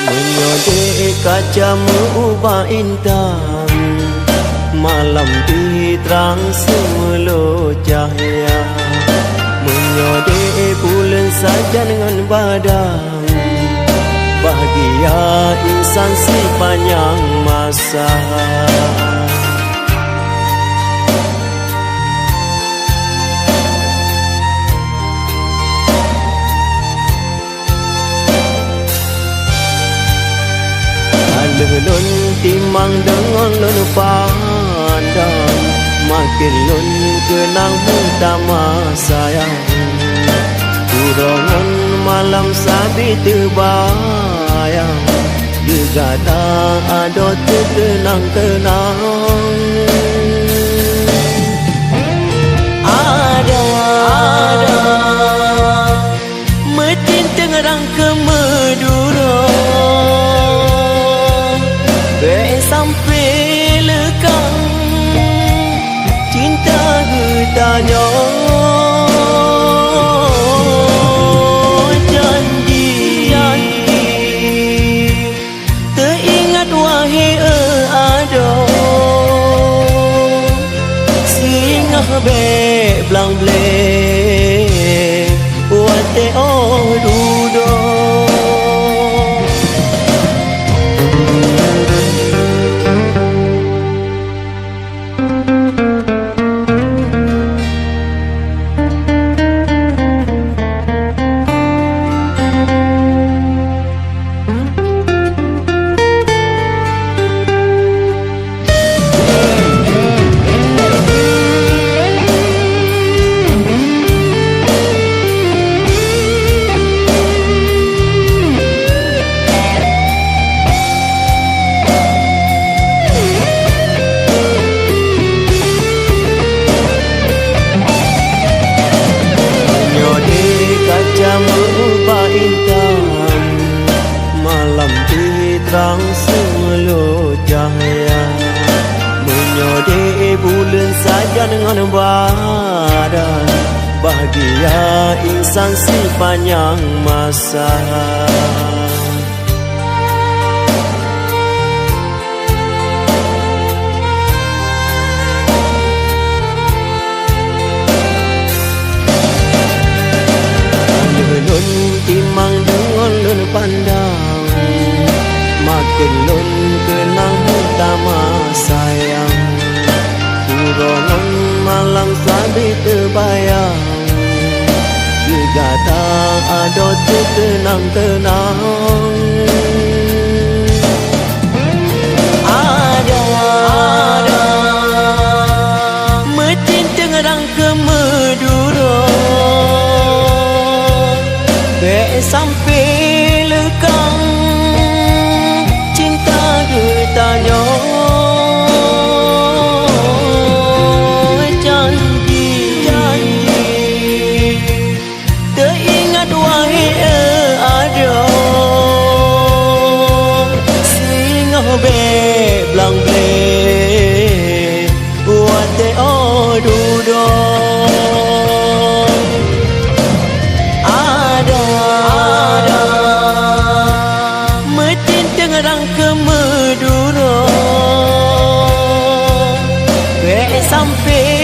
Menyodek kacamu ubah intan, malam di terang semelo cahaya. Menyodek bulan saja dengan badang, bahagia insan sepanjang masa. Lun timang dengan lun pandang, makin lun kenang utama sayang. Kurongan malam sabi terbayang, gegada ado terkenang-kenang. Ada metin tengerang ke Madura, sampai lekang cinta getanya. Janji teringat wahai ada, singgah bek belang blek wate dudo. Terang semelo cahaya, menyodek bulan saja dengan badan, bahagia insan sepanjang masa. Lun timang dengan lun pandang, makin lun kenang utama sayang. Kurongan malam sabi terbayang, gegata ado terkenang-kenang. Ada metin tengerang ke Madura, bek sampai lekang cinta getanya. Janji teringat wahai ada, singgah bek belang blek wate dudo. Tengerang ke Madura, bek sampai